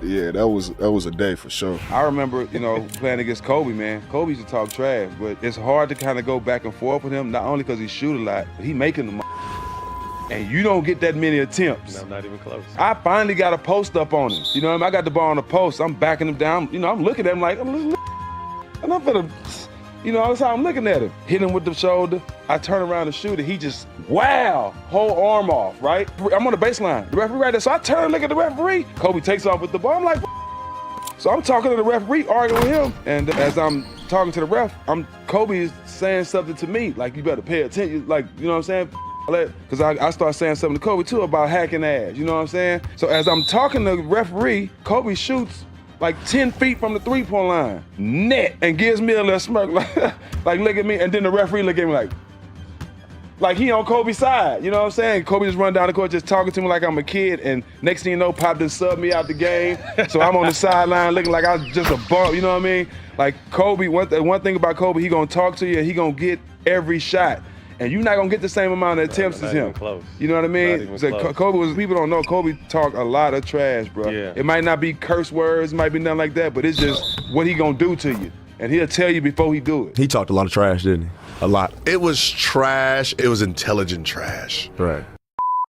Yeah, that was a day for sure. I remember, playing against Kobe, man. Kobe used to talk trash, but it's hard to kind of go back and forth with him, not only because he shoot a lot, but he making them. And you don't get that many attempts. No, not even close. I finally got a post up on him. You know what I mean? I got the ball on the post. I'm backing him down. I'm looking at him like, and I'm gonna, that's how I'm looking at him. Hit him with the shoulder. I turn around to shoot it. He just, wow, whole arm off, right? I'm on the baseline. The referee right there. So I turn and look at the referee. Kobe takes off with the ball. I'm like, so I'm talking to the referee, arguing with him. And as I'm talking to the ref, Kobe is saying something to me, like, you better pay attention. Like, you know what I'm saying? Because I start saying something to Kobe too about hacking ass, you know what I'm saying? So as I'm talking to the referee, Kobe shoots like 10 feet from the three-point line, net, and gives me a little smirk, like look at me, and then the referee look at me like he on Kobe's side, you know what I'm saying? Kobe just run down the court just talking to me like I'm a kid, and next thing you know, Pop just subbed me out the game, so I'm on the sideline looking like I was just a bump, you know what I mean? Like Kobe, one thing about Kobe, he gonna talk to you, and he gonna get every shot. And you're not gonna get the same amount of attempts as him. Close. You know what I mean? So Kobe people don't know, Kobe talk a lot of trash, bro. Yeah. It might not be curse words, it might be nothing like that, but it's just what he gonna do to you. And he'll tell you before he do it. He talked a lot of trash, didn't he? A lot. It was trash. It was intelligent trash. Right.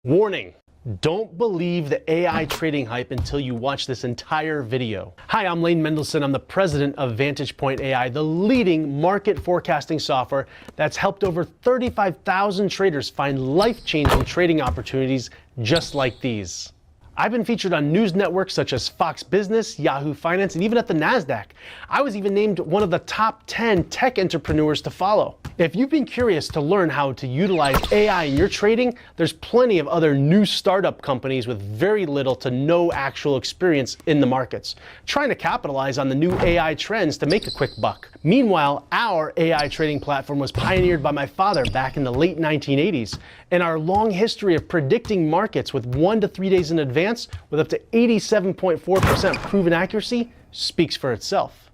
Warning. Don't believe the AI trading hype until you watch this entire video. Hi, I'm Lane Mendelsohn. I'm the president of Vantage Point AI, the leading market forecasting software that's helped over 35,000 traders find life-changing trading opportunities just like these. I've been featured on news networks such as Fox Business, Yahoo Finance, and even at the NASDAQ. I was even named one of the top 10 tech entrepreneurs to follow. If you've been curious to learn how to utilize AI in your trading, there's plenty of other new startup companies with very little to no actual experience in the markets, trying to capitalize on the new AI trends to make a quick buck. Meanwhile, our AI trading platform was pioneered by my father back in the late 1980s, and our long history of predicting markets with 1 to 3 days in advance with up to 87.4% proven accuracy speaks for itself.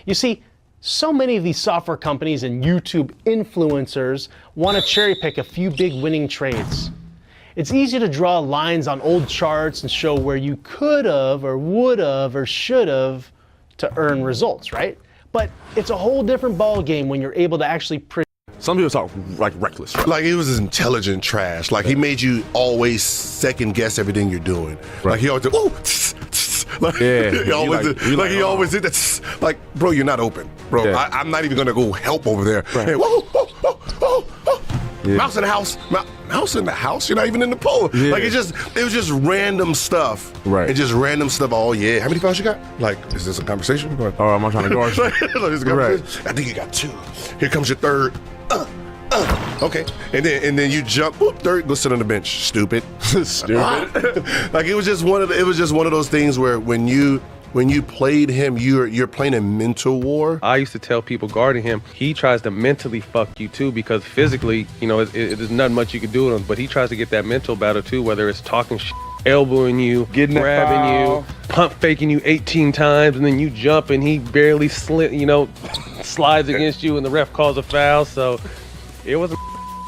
You see, so many of these software companies and YouTube influencers want to cherry pick a few big winning trades. It's easy to draw lines on old charts and show where you could have or would have or should have to earn results, right? But it's a whole different ball game when you're able to actually Some people talk like reckless. Right? Like it was intelligent trash. Like he made you always second guess everything you're doing. Right. Like he always did, ooh, like, yeah, he always did that. Like, bro, you're not open, bro. Yeah. I'm not even gonna go help over there. Right. Hey, whoa, whoa, whoa, whoa, whoa. Yeah. Mouse in the house. Mouse in the house. You're not even in the pole. Yeah. Like it was just random stuff. Right. It's just random stuff. Oh yeah. How many fouls you got? Like, is this a conversation? Oh, am I trying to guard you? Right. I think you got 2. Here comes your third. Okay, and then you jump. Whoop, third. Go sit on the bench. Stupid. Stupid. Like it was just one of those things where when you played him, you're playing a mental war. I used to tell people guarding him, he tries to mentally fuck you too, because physically, there's not much you can do with him, but he tries to get that mental battle too, whether it's talking shit, elbowing you, grabbing you, pump faking you 18 times, and then you jump and he barely slides against you and the ref calls a foul. So it was a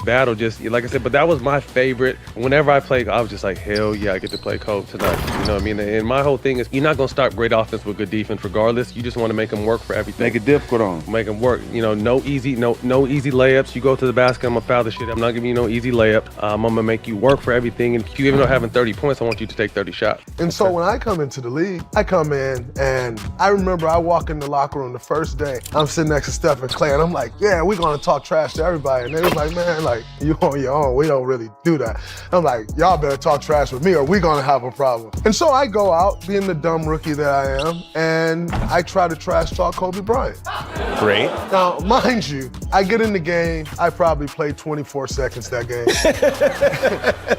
battle, just like I said, but that was my favorite. Whenever I played, I was just like, hell yeah, I get to play Kobe tonight. You know what I mean? And my whole thing is, you're not gonna start great offense with good defense regardless. You just want to make them work for everything. Make it difficult on them. Make them work. No easy layups. You go to the basket, I'm gonna foul the shit. I'm not giving you no easy layup. I'm gonna make you work for everything. And even though having 30 points, I want you to take 30 shots. And so when I come into the league, I come in and I remember I walk in the locker room the first day. I'm sitting next to Steph and Clay, and I'm like, yeah, we're gonna talk trash to everybody. And they was like, man, like, you on your own. We don't really do that. I'm like, y'all better talk trash with me or we gonna have a problem. And so I go out, being the dumb rookie that I am, and I try to trash talk Kobe Bryant. Great. Now, mind you, I get in the game, I probably played 24 seconds that game.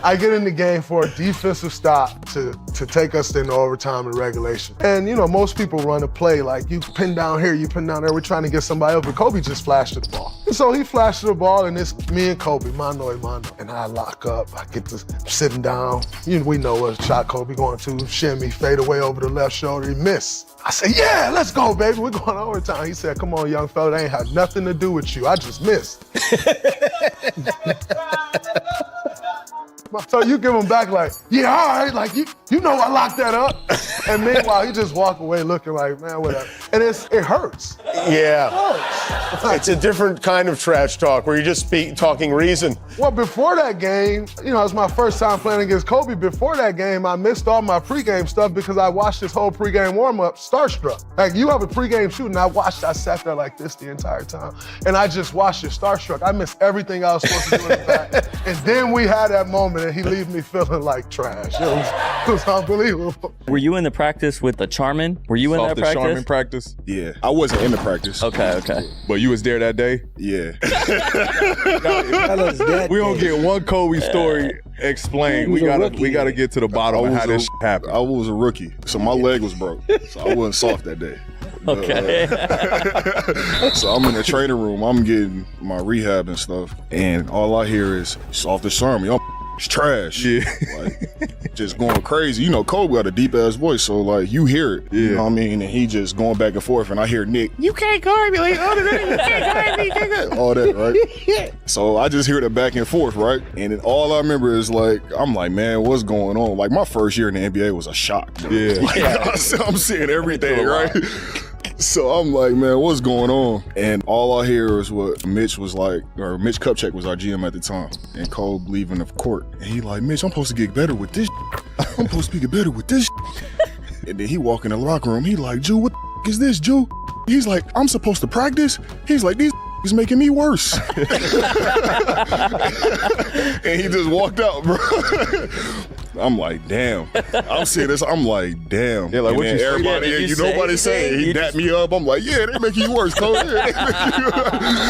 I get in the game for a defensive stop to take us into overtime and regulation. And most people run a play like you pin down here, you pin down there, we're trying to get somebody over. Kobe just flashed the ball. And so he flashed the ball and it's me and Kobe, mano a mano. And I lock up, I get to sitting down. We know what shot Kobe going to, shimmy, fade away over the left shoulder, he missed. I said, yeah, let's go, baby, we're going overtime. He said, come on, young fella, that ain't had nothing to do with you, I just missed. So you give him back like, yeah, all right, like you know I locked that up. And meanwhile, he just walk away looking like, man, whatever. And it hurts. Yeah. It hurts. It's a different kind of trash talk where you're just talking reason. Well, before that game, you know, it was my first time playing against Kobe. Before that game, I missed all my pregame stuff because I watched this whole pregame warm-up starstruck. Like, you have a pregame shoot, and I sat there like this the entire time. And I just watched it starstruck. I missed everything I was supposed to do in the back. And then we had that moment, and he leave me feeling like trash. It was unbelievable. Were you in the practice with the Charmin? Were you in that the practice? Charmin practice? Yeah. I wasn't in the practice. Okay. But you was there that day? Yeah. We don't get one Kobe story explained. We gotta get to the bottom of how this happened. I was a rookie, so my leg was broke. So I wasn't soft that day. Okay. So I'm in the training room, I'm getting my rehab and stuff, and all I hear is soft as Sherman. Y'all it's trash. Yeah. Like, just going crazy. You know, Kobe got a deep ass voice, so like you hear it. Yeah. You know what I mean? And he just going back and forth, and I hear Nick, you can't guard me, like, oh, you can't guard me, you can't guard me. All that, right? So I just hear the back and forth, right? And then all I remember is like, I'm like, man, what's going on? Like my first year in the NBA was a shock. Yeah. Like, I'm seeing everything, right? So I'm like, man, what's going on? And all I hear is what Mitch was like, or Mitch Kupchak was our GM at the time, and Cole leaving the court. And he like, Mitch, I'm supposed to get better with this. I'm supposed to get better with this. And then he walk in the locker room. He like, Jew, what the is this, Jew? He's like, I'm supposed to practice? He's like, these is making me worse. And he just walked out, bro. I'm like, damn. I'm seeing this. I'm like, damn. Yeah, like what you everybody, nobody saying he dapped me up. I'm like, yeah, they making you worse, Cole. Yeah,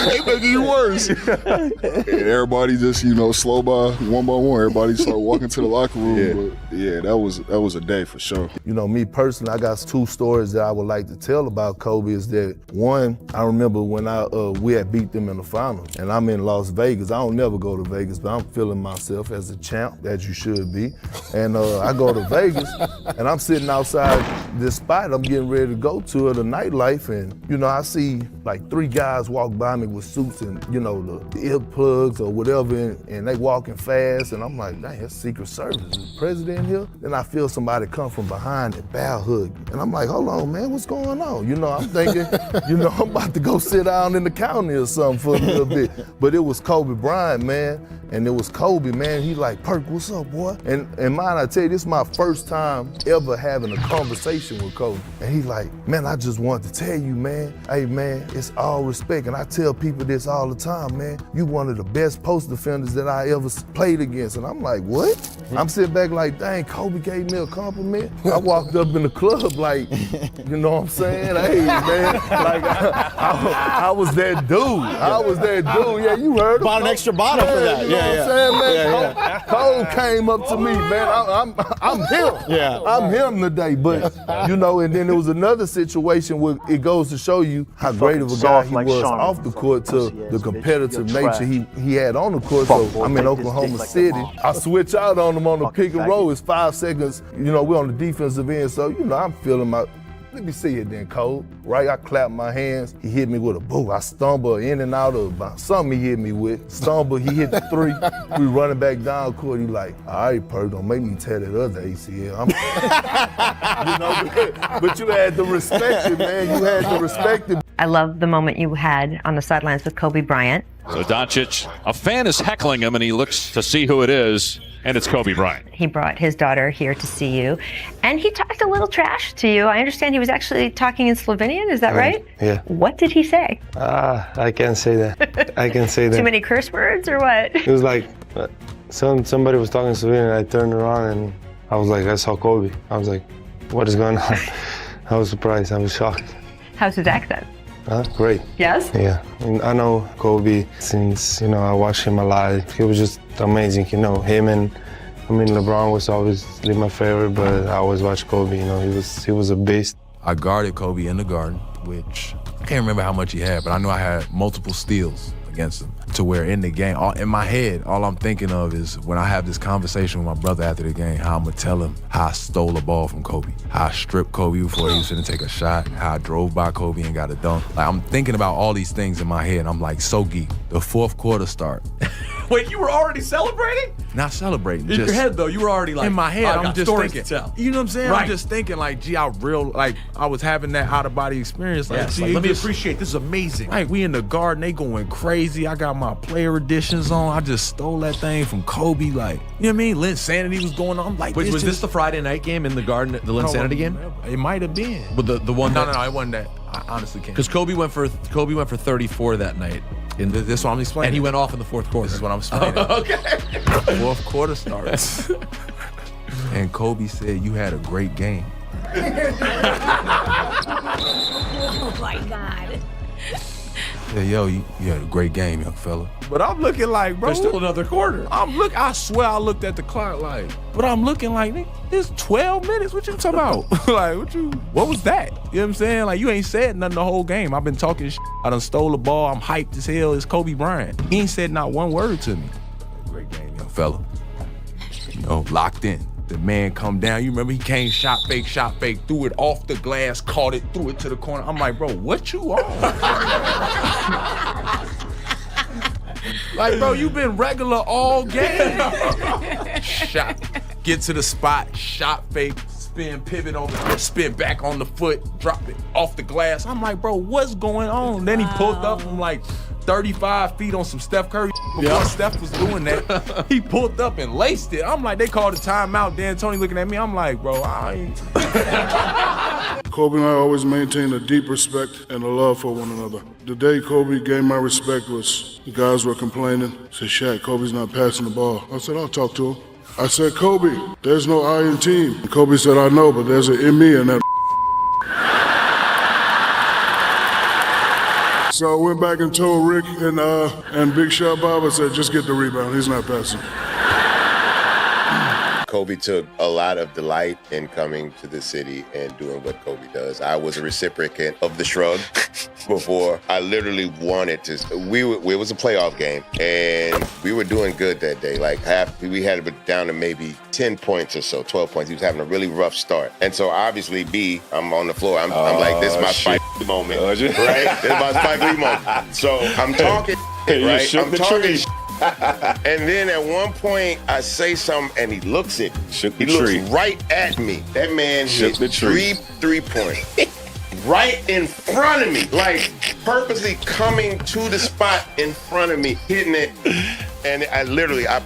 they making you worse. And everybody just, slow by one. Everybody start walking to the locker room. Yeah. But yeah, that was a day for sure. Me personally, I got two stories that I would like to tell about Kobe. Is that one, I remember when we had beat them in the final, and I'm in Las Vegas. I don't never go to Vegas, but I'm feeling myself as a champ, as you should be. And I go to Vegas, and I'm sitting outside this spot I'm getting ready to go to, the nightlife, and I see like 3 guys walk by me with suits and the earplugs or whatever, and they walking fast, and I'm like, dang, that's Secret Service. Is the president here? Then I feel somebody come from behind and bow hug me. And I'm like, hold on, man, what's going on? I'm thinking, I'm about to go sit down in the county or something for a little bit. But it was Kobe Bryant, man. And it was Kobe, man. He like, Perk, what's up, boy? And mine, I tell you, this is my first time ever having a conversation with Kobe. And he's like, man, I just wanted to tell you, man, hey, man, it's all respect. And I tell people this all the time, man. You one of the best post defenders that I ever played against. And I'm like, what? I'm sitting back like, dang, Kobe gave me a compliment. I walked up in the club like, you know what I'm saying? Hey, man, like I was that dude. I was that dude. Yeah, you heard him. Bought an extra bottle for that. You know what I'm saying, man? Cole came up to me, man. I'm him. Yeah. I'm him today. But, and then there was another situation where it goes to show you how great of a guy he was off the court to the competitive nature he had on the court. So I'm in Oklahoma City. I switch out on him on the pick and roll. It's 5 seconds. We're on the defensive end. So, I'm feeling let me see it then, Cole. Right, I clap my hands. He hit me with a boom. I stumble in and out of something he hit me with. Stumble, he hit the 3. We running back down court. He like, all right, Perk, don't make me tear that other ACL. But you had to respect it, man. You had to respect it. I love the moment you had on the sidelines with Kobe Bryant. So Doncic, a fan is heckling him, and he looks to see who it is, and it's Kobe Bryant. He brought his daughter here to see you, and he talked a little trash to you. I understand he was actually talking in Slovenian, is that right? Yeah. What did he say? I can't say that. I can say that. Too many curse words, or what? It was like, somebody was talking Slovenian, and I turned around, and I was like, I saw Kobe. I was like, what is going on? I was surprised, I was shocked. How's his accent? Great. Yes? Yeah. I know Kobe since, I watched him a lot. He was just amazing, him and, LeBron was obviously my favorite, but I always watched Kobe, he was a beast. I guarded Kobe in the Garden, which I can't remember how much he had, but I know I had multiple steals against him, to where in the game, in my head, all I'm thinking of is when I have this conversation with my brother after the game, how I'm gonna tell him how I stole a ball from Kobe, how I stripped Kobe before he was gonna take a shot, how I drove by Kobe and got a dunk. Like, I'm thinking about all these things in my head, and I'm like so geeked. The fourth quarter start, Wait, you were already celebrating? Not celebrating. In your head, though, you were already like, in my head, I I'm got just stories thinking. to tell. You know what I'm saying? Right. I'm just thinking like, gee, I was having that out of body experience. Like, Yes, gee, like, let me this- appreciate this is amazing. Like, we in the garden, they going crazy. I got my player editions on. I just stole that thing from Kobe. Like, you know what I mean? Linsanity was going on. I'm like, Wait, was this the Friday night game in the Garden, the Linsanity game? It might have been. But the one No, that, no, it wasn't that. I honestly can't. because Kobe went for 34 that night. This is what I'm explaining. And he went off in the fourth quarter. This is what I'm explaining. Okay. Fourth quarter starts. And Kobe said, you had a great game. Oh my God. Yeah, yo, you had a great game, young fella. But I'm looking like, bro. There's still another quarter. I swear I looked at the clock like, but I'm looking like, nigga, it's 12 minutes. What you talking about? Like, what was that? You know what I'm saying? Like, you ain't said nothing the whole game. I've been talking shit. I done stole the ball. I'm hyped as hell. It's Kobe Bryant. He ain't said not one word to me. Great game, young fella. You know, locked in. The man come down. You remember he came shot fake, threw it off the glass, caught it, threw it to the corner. I'm like, bro, what you on? Like, bro, you been regular all game. Shot, get to the spot, shot fake, spin, pivot on the spin back on the foot, drop it off the glass. I'm like, bro, what's going on? Then he pulled up from like 35 feet on some Steph Curry. Before Steph was doing that, he pulled up and laced it. I'm like, they called a timeout. Dan Tony looking at me. I'm like, bro, I ain't. Kobe and I always maintained a deep respect and a love for one another. The day Kobe gained my respect was the guys were complaining. Said, Shaq, Kobe's not passing the ball. I said, I'll talk to him. I said, Kobe, there's no I in team. And Kobe said, I know, but there's an in me in that. So I went back and told Rick and Big Shot Bob, I said, just get the rebound. He's not passing. Kobe took a lot of delight in coming to the city and doing what Kobe does. I was a recipient of the shrug before. I literally wanted to. It was a playoff game, and we were doing good that day. Like we had it down to maybe 10 points or so, 12 points. He was having a really rough start. And so obviously, I'm on the floor. I'm like, this is my Spike Lee moment, right? This is my Spike Lee moment. So I'm talking, right? I'm talking. And then at one point, I say something, and he looks at me. He looks right at me. That man hit three-pointers right in front of me, like purposely coming to the spot in front of me, hitting it. And I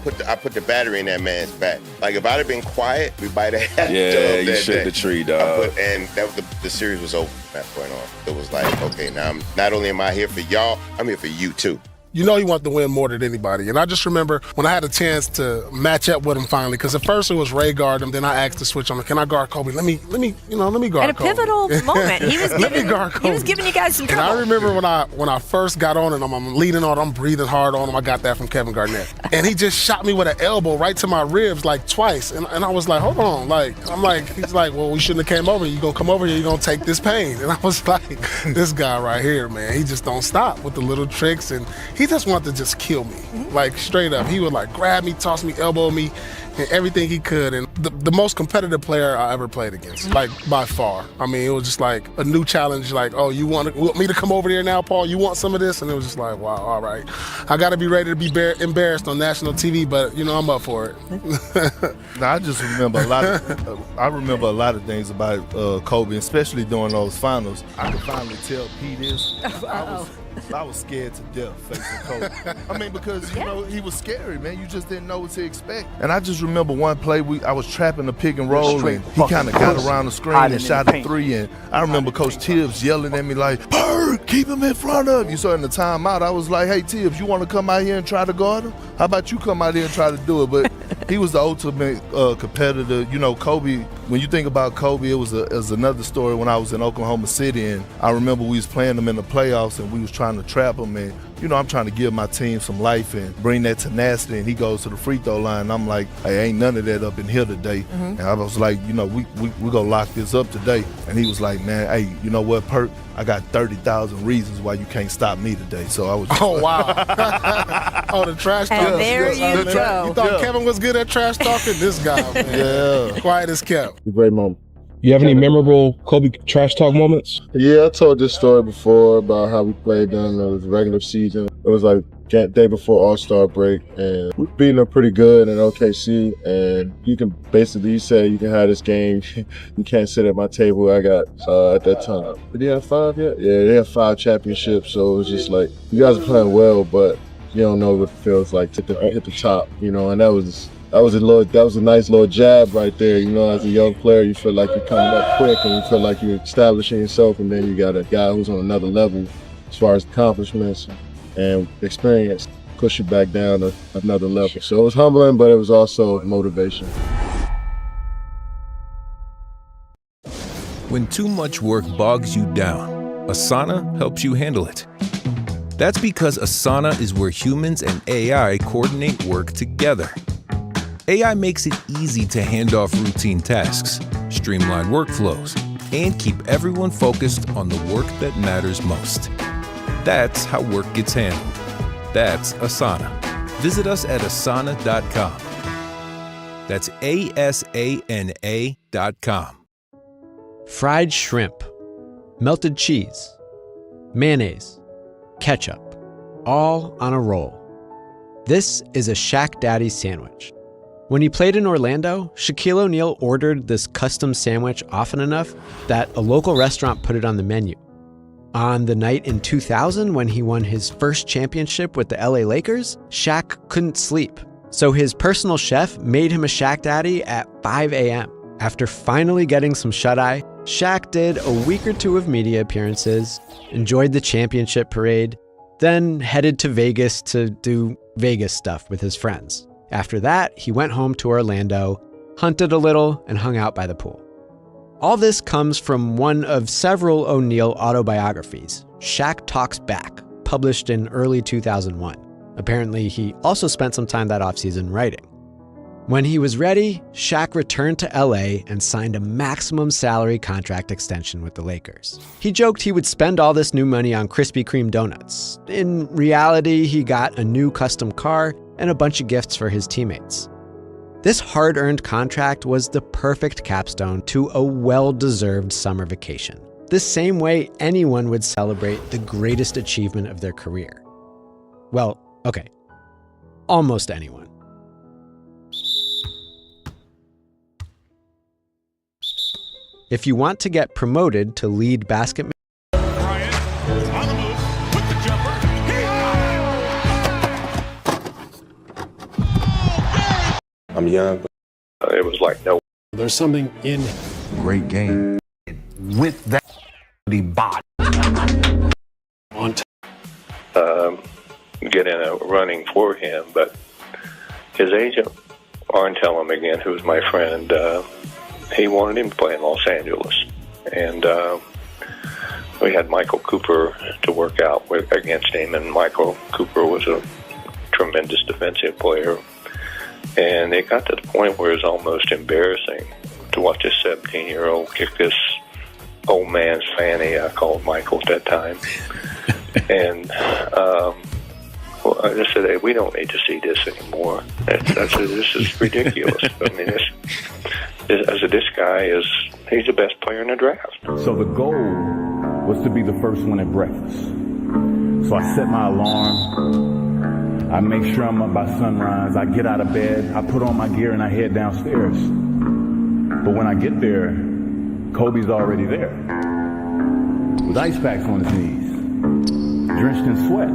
put the battery in that man's back. Like if I'd have been quiet, we might have had you shook the tree, dog. And that was the series was over from that point on. It was like, okay, now not only am I here for y'all, I'm here for you too. You know he wanted to win more than anybody. And I just remember when I had a chance to match up with him finally, because at first it was Ray guard him, then I asked to switch on him. Can I guard Kobe? Let me guard Kobe. At a pivotal moment, he was giving you guys some trouble. And I remember when I first got on and I'm leaning on him, I'm breathing hard on him. I got that from Kevin Garnett. And he just shot me with an elbow right to my ribs like twice. And I was like, hold on. He's like, well, we shouldn't have came over. You gonna come over here, you gonna take this pain. And I was like, this guy right here, man, he just don't stop with the little tricks. And he just wanted to just kill me, like straight up. He would like grab me, toss me, elbow me, and everything he could. And the most competitive player I ever played against, like by far. I mean, it was just like a new challenge. Like, oh, you want me to come over there now, Paul? You want some of this? And it was just like, wow, all right. I got to be ready to be embarrassed on national TV, but I'm up for it. I just remember a lot of things about Kobe, especially during those finals. I could finally tell P this. I was scared to death facing Kobe. I mean, because he was scary, man. You just didn't know what to expect. And I just remember one play I was trapping the pick and roll, and he kind of got around the screen and shot a three. And I remember Coach Tibbs yelling at me like, "Bird, keep him in front of you." So in the timeout, I was like, "Hey Tibbs, you want to come out here and try to guard him? How about you come out here and try to do it?" But he was the ultimate competitor. Kobe. When you think about Kobe, it was another story when I was in Oklahoma City, and I remember we was playing them in the playoffs, and we was trying to trap him, and I'm trying to give my team some life and bring that tenacity, and he goes to the free throw line, and I'm like, hey, ain't none of that up in here today. And I was like, we gonna lock this up today. And he was like, man, hey, you know what, Perk? I got 30,000 reasons why you can't stop me today. So I was just wow. Oh, the trash talk. And there you go. You thought Kevin was good at trash talking? This guy, man. Yeah. Quiet as kept. A great moment. You have any memorable Kobe trash talk moments? Yeah, I told this story before about how we played during the regular season. It was like day before All-Star break, and we beating them pretty good in OKC, and you can basically say you can have this game. You can't sit at my table. I got at that time. Did they have 5 yet? Yeah, they have 5 championships, so it was just like, you guys are playing well, but you don't know what it feels like to hit the top, you know, and that was a nice little jab right there. You know, as a young player, you feel like you're coming up quick and you feel like you're establishing yourself, and then you got a guy who's on another level as far as accomplishments and experience push you back down to another level. So it was humbling, but it was also motivation. When too much work bogs you down, Asana helps you handle it. That's because Asana is where humans and AI coordinate work together. AI makes it easy to hand off routine tasks, streamline workflows, and keep everyone focused on the work that matters most. That's how work gets handled. That's Asana. Visit us at asana.com. That's ASANA.com. Fried shrimp, melted cheese, mayonnaise, ketchup, all on a roll. This is a SHAQ Daddy sandwich. When he played in Orlando, Shaquille O'Neal ordered this custom sandwich often enough that a local restaurant put it on the menu. On the night in 2000 when he won his first championship with the LA Lakers, Shaq couldn't sleep. So his personal chef made him a SHAQ Daddy at 5 a.m. After finally getting some shut-eye, Shaq did a week or 2 of media appearances, enjoyed the championship parade, then headed to Vegas to do Vegas stuff with his friends. After that, he went home to Orlando, hunted a little, and hung out by the pool. All this comes from one of several O'Neal autobiographies, Shaq Talks Back, published in early 2001. Apparently, he also spent some time that offseason writing. When he was ready, Shaq returned to LA and signed a maximum salary contract extension with the Lakers. He joked he would spend all this new money on Krispy Kreme donuts. In reality, he got a new custom car and a bunch of gifts for his teammates. This hard-earned contract was the perfect capstone to a well-deserved summer vacation, the same way anyone would celebrate the greatest achievement of their career. Well, okay, almost anyone. If you want to get promoted to lead basket I'm young. It was like, no. There's something in great game. With that bot on get in a running for him, but his agent, Arn Tellem again, who was my friend, he wanted him to play in Los Angeles. And we had Michael Cooper to work out against him, and Michael Cooper was a tremendous defensive player. And it got to the point where it was almost embarrassing to watch this 17-year-old kick this old man's fanny, I called Michael at that time. And well, I just said, hey, we don't need to see this anymore. I said, this is ridiculous. I mean, this guy he's the best player in the draft. So the goal was to be the first one at breakfast. So I set my alarm. I make sure I'm up by sunrise. I get out of bed. I put on my gear and I head downstairs. But when I get there, Kobe's already there with ice packs on his knees, drenched in sweat.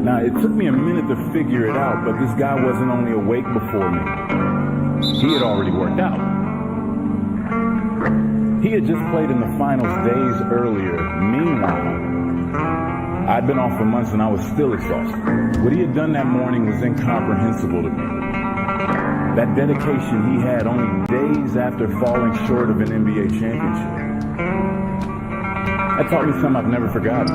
Now, it took me a minute to figure it out, but this guy wasn't only awake before me. He had already worked out. He had just played in the finals days earlier. Meanwhile, I'd been off for months and I was still exhausted. What he had done that morning was incomprehensible to me. That dedication he had only days after falling short of an NBA championship. That taught me something I've never forgotten.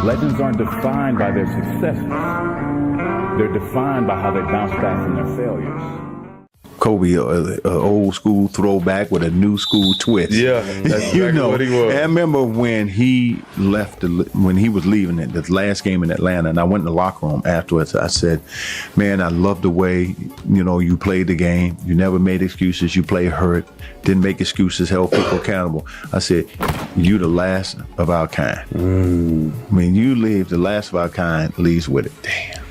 Legends aren't defined by their successes. They're defined by how they bounce back from their failures. Kobe, old school throwback with a new school twist. Yeah, that's you exactly know. what he was. And I remember when he left, when he was leaving it, the last game in Atlanta, and I went in the locker room afterwards. I said, "Man, I love the way you played the game. You never made excuses. You played hurt, didn't make excuses, held people accountable." I said, "You the last of our kind. I mean, you leave, the last of our kind leaves with it." Damn.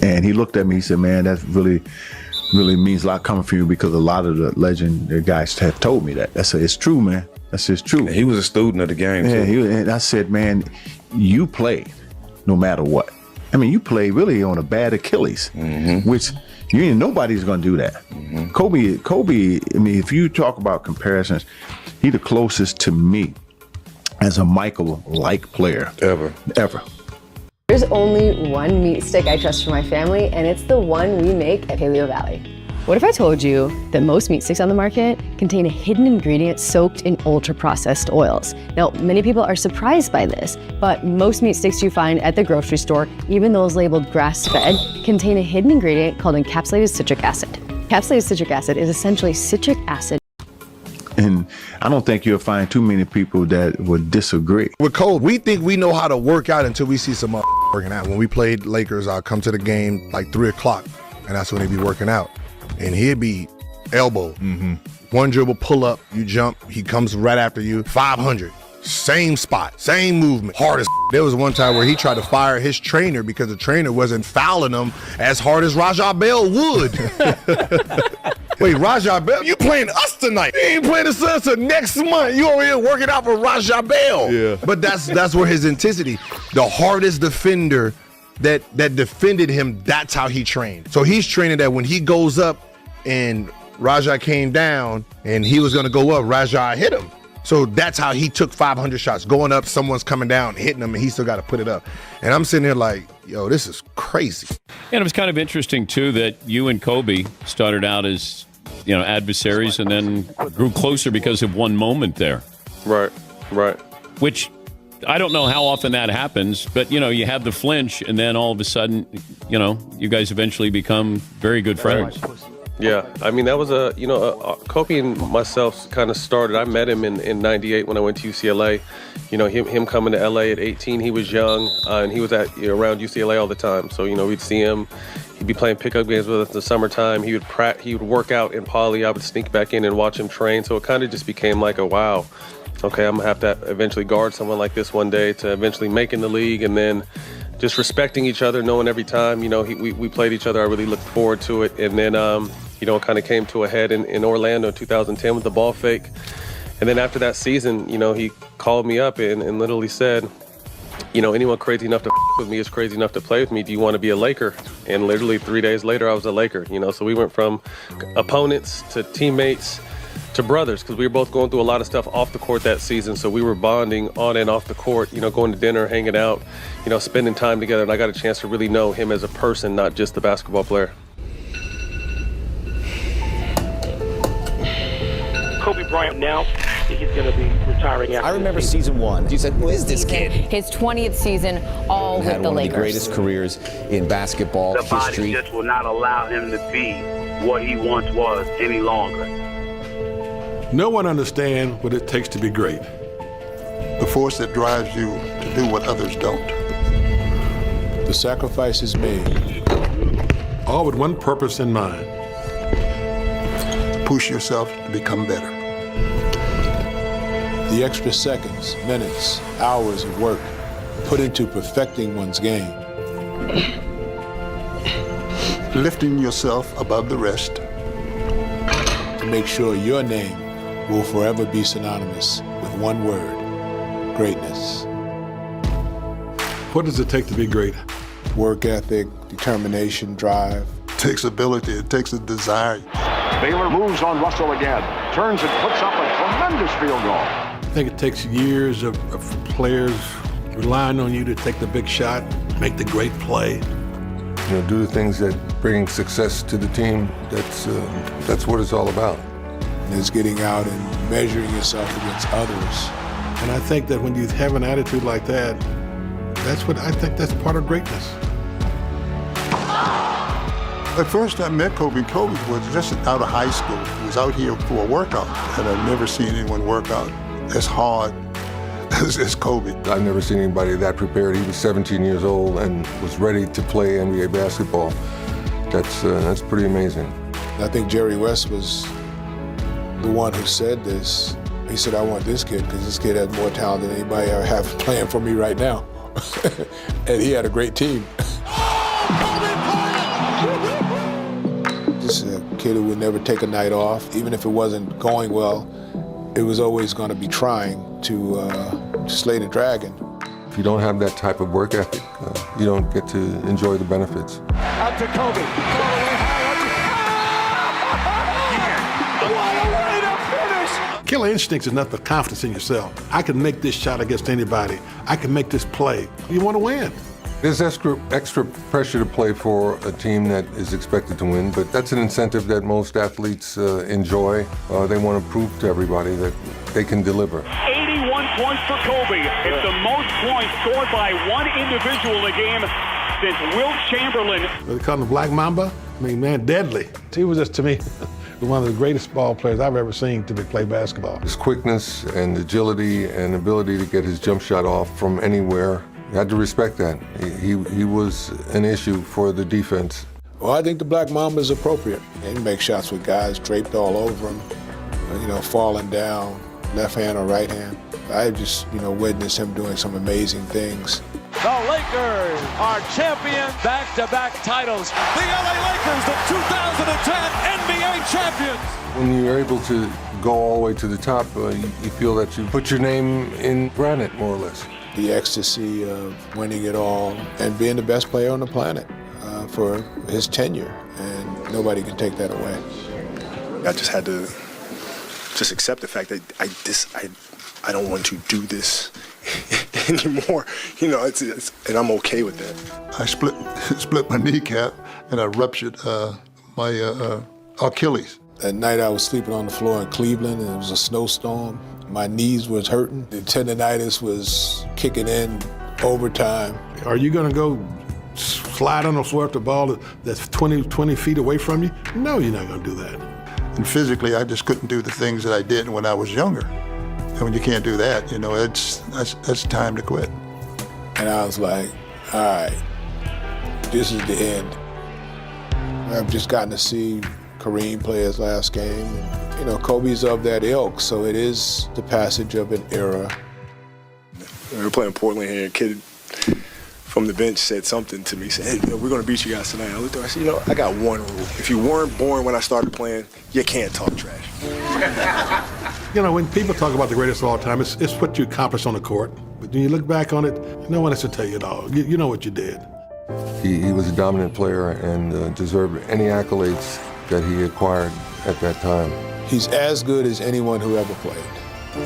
And he looked at me. He said, "Man, that's really means a lot coming from you, because a lot of the legendary guys have told me that." I said, "It's true, man. That's just true." He was a student of the game, too. And I said, "Man, you played no matter what. I mean, you played really on a bad Achilles, which nobody's going to do that." Kobe, I mean, if you talk about comparisons, he the closest to me as a Michael-like player ever. There's only one meat stick I trust for my family, and it's the one we make at Paleo Valley. What if I told you that most meat sticks on the market contain a hidden ingredient soaked in ultra-processed oils? Now, many people are surprised by this, but most meat sticks you find at the grocery store, even those labeled grass-fed, contain a hidden ingredient called encapsulated citric acid. Encapsulated citric acid is essentially citric acid. And I don't think you'll find too many people that would disagree. With Cole, we think we know how to work out until we see some working out. When we played Lakers, I'll come to the game like 3 o'clock, and that's when he'd be working out. And he'd be elbow. One dribble, pull up, you jump, he comes right after you, 500. Same spot, same movement, hard as. There was one time where he tried to fire his trainer because the trainer wasn't fouling him as hard as Rajah Bell would. Wait, Rajah Bell, you playing us tonight. You ain't playing the Suns till next month. You over here working out for Rajah Bell. Yeah. But that's where his intensity, the hardest defender that defended him, that's how he trained. So he's training that when he goes up and Rajah came down and he was gonna go up, Rajah hit him. So that's how he took 500 shots. Going up, someone's coming down, hitting him, and he still got to put it up. And I'm sitting there like, yo, this is crazy. And it was kind of interesting, too, that you and Kobe started out as, adversaries and then grew closer because of one moment there. Right. Which I don't know how often that happens, but, you have the flinch, and then all of a sudden, you guys eventually become very good friends. Yeah, I mean, that was Kobe and myself kind of started. I met him in 98 when I went to UCLA. Him coming to LA at 18, he was young, and he was around UCLA all the time. So, we'd see him. He'd be playing pickup games with us in the summertime. He would work out in Poly. I would sneak back in and watch him train. So it kind of just became like wow, okay, I'm going to have to eventually guard someone like this one day to eventually make in the league, and then just respecting each other, knowing every time, we played each other. I really looked forward to it. And then, it kind of came to a head in Orlando in 2010 with the ball fake. And then after that season, he called me up and literally said, anyone crazy enough to with me is crazy enough to play with me. Do you want to be a Laker? And literally 3 days later, I was a Laker. So we went from opponents to teammates to brothers, because we were both going through a lot of stuff off the court that season. So we were bonding on and off the court, going to dinner, hanging out, spending time together. And I got a chance to really know him as a person, not just the basketball player. Kobe Bryant now, he's going to be retiring after. I remember season 1. You said, who is this kid? His 20th season, all with the Lakers. Had one of the greatest careers in basketball the history. The body just will not allow him to be what he once was any longer. No one understands what it takes to be great. The force that drives you to do what others don't. The sacrifices made, all with one purpose in mind. Push yourself to become better. The extra seconds, minutes, hours of work put into perfecting one's game. Lifting yourself above the rest. To make sure your name will forever be synonymous with one word: greatness. What does it take to be great? Work ethic, determination, drive. It takes ability, it takes a desire. Baylor moves on Russell again, turns and puts up a tremendous field goal. I think it takes years of players relying on you to take the big shot, make the great play. Do the things that bring success to the team. That's what it's all about. And it's getting out and measuring yourself against others. And I think that when you have an attitude like that, I think that's part of greatness. The first time I met Kobe was just out of high school. He was out here for a workout, and I've never seen anyone work out as hard as Kobe. I've never seen anybody that prepared. He was 17 years old and was ready to play NBA basketball. That's pretty amazing. I think Jerry West was the one who said this. He said, I want this kid because this kid has more talent than anybody I have playing for me right now. And he had a great team. Just a kid who would never take a night off. Even if it wasn't going well, it was always going to be trying to slay the dragon. If you don't have that type of work ethic, you don't get to enjoy the benefits. Out to Kobe. What a way to finish! Killer instincts is not the confidence in yourself. I can make this shot against anybody. I can make this play. You want to win. There's extra pressure to play for a team that is expected to win, but that's an incentive that most athletes enjoy. They want to prove to everybody that they can deliver. 81 points for Kobe. It's the most points scored by one individual in the game since Wilt Chamberlain. They call him the Black Mamba. I mean, man, deadly. He was just, to me, one of the greatest ball players I've ever seen to play basketball. His quickness and agility and ability to get his jump shot off from anywhere, you had to respect that. He was an issue for the defense. Well, I think the Black Mamba is appropriate. He makes shots with guys draped all over him, falling down, left hand or right hand. I just, witnessed him doing some amazing things. The Lakers are champions, back-to-back titles. The LA Lakers, the 2010 NBA champions. When you're able to go all the way to the top, you feel that you put your name in granite, more or less. The ecstasy of winning it all and being the best player on the planet for his tenure, and nobody can take that away. I just had to accept the fact that I don't want to do this anymore. And I'm okay with that. I split my kneecap and I ruptured my Achilles. That night I was sleeping on the floor in Cleveland and it was a snowstorm. My knees was hurting. The tendonitis was kicking in overtime. Are you gonna go slide on the floor if the ball that's 20 feet away from you? No, you're not gonna do that. And physically, I just couldn't do the things that I did when I was younger. And when you can't do that, that's time to quit. And I was like, all right, this is the end. I've just gotten to see Kareem play his last game. And, Kobe's of that ilk, so it is the passage of an era. We were playing Portland here. A kid from the bench said something to me. He said, hey, we're going to beat you guys tonight. I looked at him, I said, I got one rule. If you weren't born when I started playing, you can't talk trash. When people talk about the greatest of all time, it's what you accomplished on the court. But when you look back on it, no one has to tell you it all. You know what you did. He was a dominant player and deserved any accolades that he acquired at that time. He's as good as anyone who ever played.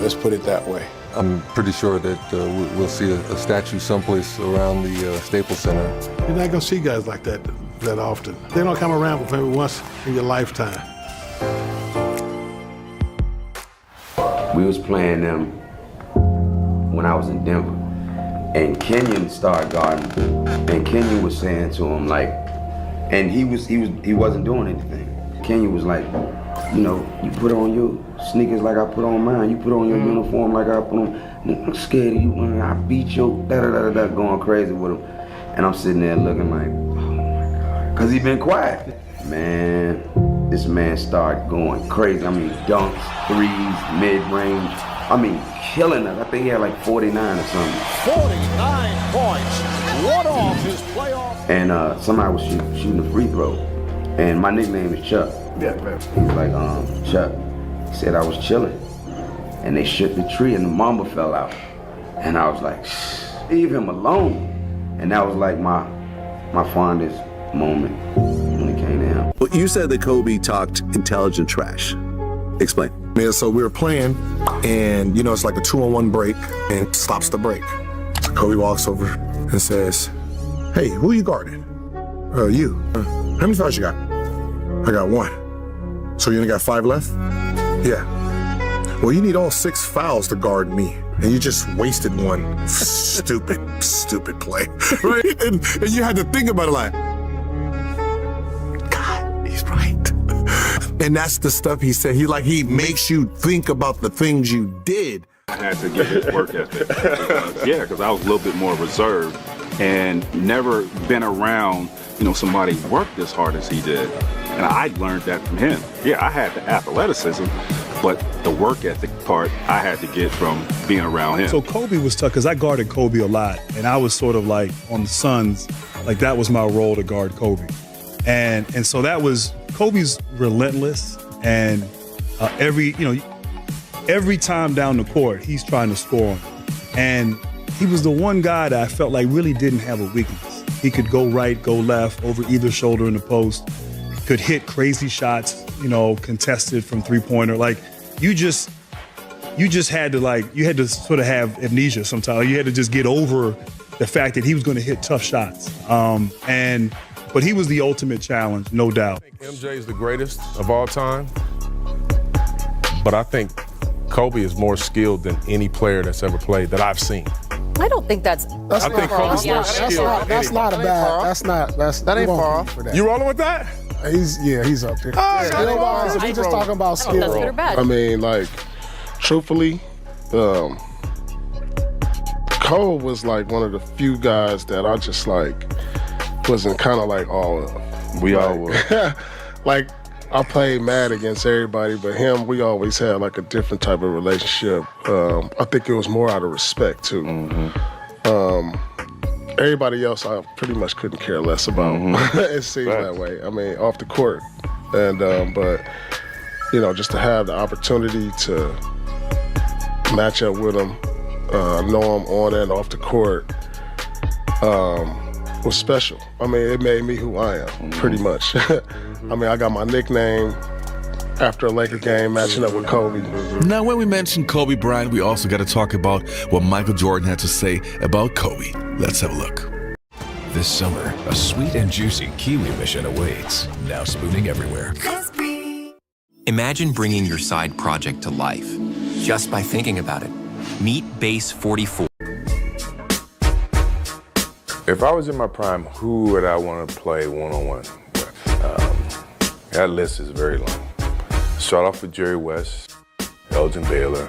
Let's put it that way. I'm pretty sure that we'll see a statue someplace around the Staples Center. You're not gonna see guys like that often. They don't come around maybe once in your lifetime. We was playing them when I was in Denver, and Kenyon started guarding, and Kenyon was saying to him and he wasn't doing anything. Kenyon was like, you put on your sneakers like I put on mine. You put on your uniform like I put on. I'm scared of you. I beat your da-da-da-da-da, going crazy with him. And I'm sitting there looking like, oh my God. Because he been quiet. Man, this man started going crazy. I mean, dunks, threes, mid-range. I mean, killing us. I think he had like 49 or something. 49 points. One off his playoff. And somebody was shooting a free throw. And my nickname is Chuck. Yeah, man. He's like, Chuck. He said I was chilling. And they shook the tree and the mamba fell out. And I was like, shh, leave him alone. And that was like my fondest moment when it came to him. Well, you said that Kobe talked intelligent trash. Explain. Yeah, so we were playing, and it's like a 2-on-1 break, and stops the break. So Kobe walks over and says, hey, who you guarding? You. How many fouls you got? I got 1. So you only got 5 left? Yeah. Well, you need all 6 fouls to guard me, and you just wasted 1 stupid play, right? And you had to think about it like, And that's the stuff he said. He makes you think about the things you did. I had to get his work ethic. Because I was a little bit more reserved and never been around, somebody work this hard as he did. And I learned that from him. Yeah, I had the athleticism, but the work ethic part I had to get from being around him. So Kobe was tough because I guarded Kobe a lot, and I was sort of like on the Suns, like that was my role to guard Kobe. And so that was, Kobe's relentless, and every time down the court, he's trying to score on it. And he was the one guy that I felt like really didn't have a weakness. He could go right, go left, over either shoulder in the post, could hit crazy shots, contested from three-pointer. Like, you just had to sort of have amnesia sometimes. You had to just get over the fact that he was going to hit tough shots. But he was the ultimate challenge, no doubt. I think MJ is the greatest of all time, but I think Kobe is more skilled than any player that's ever played that I've seen. I don't think that's. I think Kobe's more skilled. That's not a bad. That ain't far off. You rolling with that? He's up there. Skill-wise, if we just talking about skill. That's good or bad. I mean, truthfully, Cole was one of the few guys that I just wasn't kind of all of. We all were. I played mad against everybody, but him, we always had a different type of relationship. I think it was more out of respect too. Everybody else, I pretty much couldn't care less about. It seems that way. I mean, off the court, and but just to have the opportunity to match up with him, know him on and off the court, was special. I mean, it made me who I am, pretty much. I mean, I got my nickname after a Laker game matching up with Kobe. Now, when we mention Kobe Bryant, we also got to talk about what Michael Jordan had to say about Kobe. Let's have a look. This summer, a sweet and juicy Kiwi mission awaits, now spooning everywhere. Imagine bringing your side project to life just by thinking about it. Meet Base 44. If I was in my prime, who would I want to play one-on-one with? That list is very long. Start off with Jerry West, Elgin Baylor,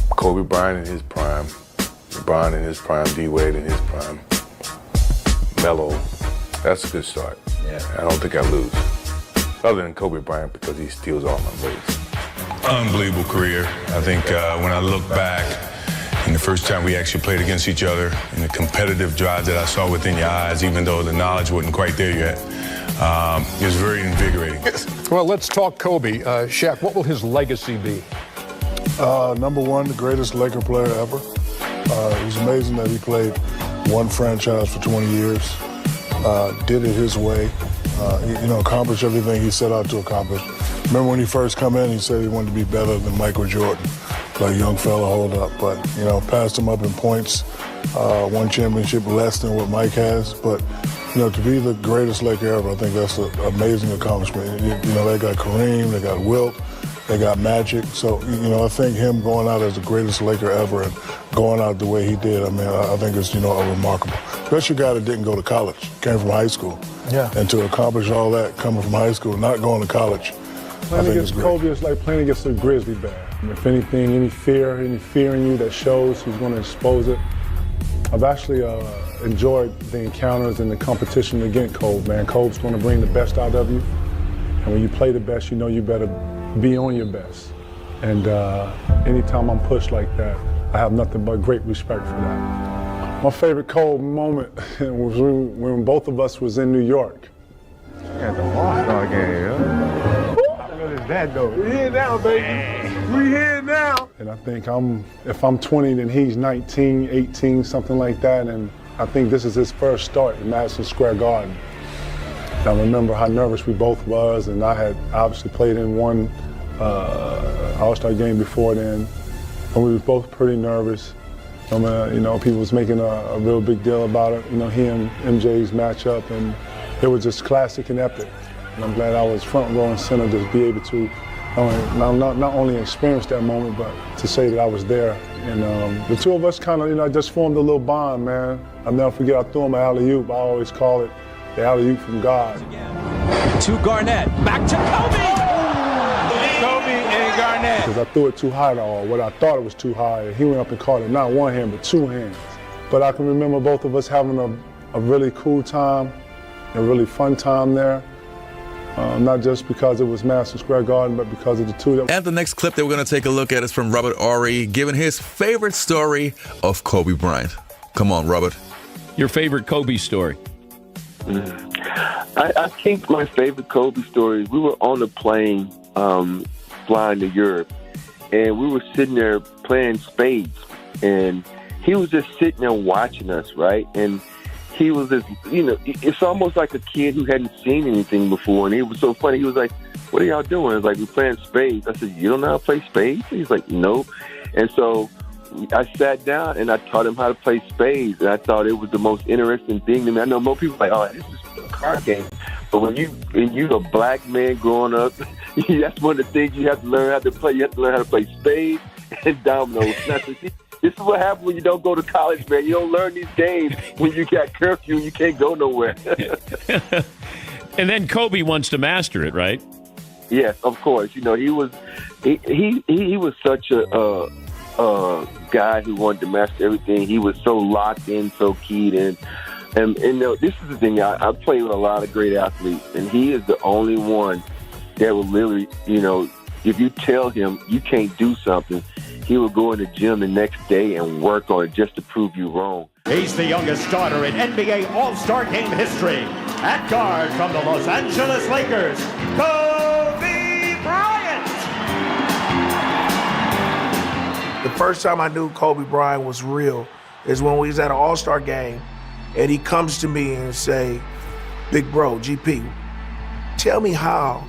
Kobe Bryant in his prime, LeBron in his prime, D-Wade in his prime, Melo. That's a good start. Yeah. I don't think I lose. Other than Kobe Bryant because he steals all my moves. Unbelievable career. I think when I look back, and the first time we actually played against each other, and the competitive drive that I saw within your eyes, even though the knowledge wasn't quite there yet, it was very invigorating. Well, let's talk Kobe. Shaq, what will his legacy be? Number one, the greatest Laker player ever. It was amazing that he played one franchise for 20 years, did it his way, accomplished everything he set out to accomplish. Remember when he first come in, he said he wanted to be better than Michael Jordan. Like, young fella, hold up. But, passed him up in points, one championship less than what Mike has. But, to be the greatest Laker ever, I think that's an amazing accomplishment. They got Kareem, they got Wilt, they got Magic. So, I think him going out as the greatest Laker ever and going out the way he did, I think it's, remarkable. Especially a guy that didn't go to college, came from high school. Yeah. And to accomplish all that coming from high school, not going to college, Playing against Kobe is like playing against a grizzly bear. If anything, any fear in you that shows, he's going to expose it. I've actually enjoyed the encounters and the competition against Kobe, man. Kobe's going to bring the best out of you. And when you play the best, you better be on your best. And anytime I'm pushed like that, I have nothing but great respect for that. My favorite Kobe moment was when both of us was in New York. At the All-Star game, What is that, though? We here now, baby. We here now. And I think if I'm 20, then he's 19, 18, something like that. And I think this is his first start in Madison Square Garden. And I remember how nervous we both was, and I had obviously played in one All-Star game before then, and we was both pretty nervous. People was making a real big deal about it. He and MJ's matchup, and it was just classic and epic. And I'm glad I was front row and center to be able to not only experience that moment, but to say that I was there. And the two of us kind of, just formed a little bond, man. I'll never forget, I threw him an alley-oop. I always call it the alley-oop from God. To Garnett, back to Kobe! because I threw it too high, or what I thought it was too high. And he went up and caught it, not one hand, but two hands. But I can remember both of us having a really cool time, a really fun time there. Not just because it was Madison Square Garden, but because of the two that. And the next clip that we're going to take a look at is from Robert Horry, giving his favorite story of Kobe Bryant. Come on, Robert. Your favorite Kobe story? I think my favorite Kobe story, we were on a plane flying to Europe, and we were sitting there playing spades, and he was just sitting there watching us, right? And he was just, it's almost like a kid who hadn't seen anything before, and it was so funny. He was like, "What are y'all doing?" I was like, "We're playing spades." I said, "You don't know how to play spades?" He's like, "Nope." And so I sat down and I taught him how to play spades, and I thought it was the most interesting thing to me. I know most people are like, "Oh, this is a card game," but when you're a black man growing up, that's one of the things you have to learn how to play. You have to learn how to play spades and dominoes. This is what happens when you don't go to college, man. You don't learn these games when you got curfew and you can't go nowhere. And then Kobe wants to master it, right? Yes, of course. He was such a guy who wanted to master everything. He was so locked in, so keyed in. And this is the thing. I play with a lot of great athletes, and he is the only one that will literally, if you tell him you can't do something, he will go in the gym the next day and work on it just to prove you wrong. He's the youngest starter in NBA All-Star Game history. At guard from the Los Angeles Lakers, Kobe Bryant. The first time I knew Kobe Bryant was real is when we was at an All-Star game, and he comes to me and say, "Big bro, GP, tell me how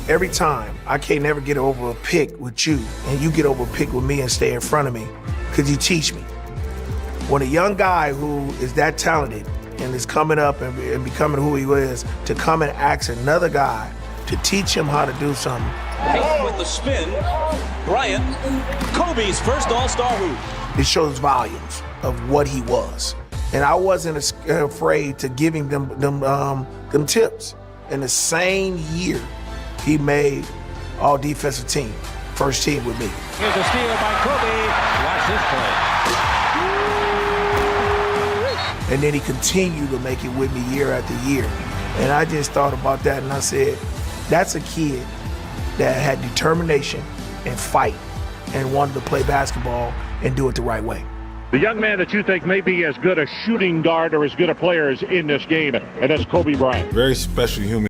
every time I can't never get over a pick with you, and you get over a pick with me and stay in front of me. Could you teach me?" When a young guy who is that talented and is coming up and becoming who he is, to come and ask another guy to teach him how to do something. Payton with the spin. Bryant, Kobe's first All-Star hoop. It shows volumes of what he was. And I wasn't afraid to giving them tips. In the same year, he made all defensive team, first team with me. Here's a steal by Kobe. Watch this play. And then he continued to make it with me year after year. And I just thought about that and I said, that's a kid that had determination and fight and wanted to play basketball and do it the right way. The young man that you think may be as good a shooting guard or as good a player as in this game, and that's Kobe Bryant. Very special human.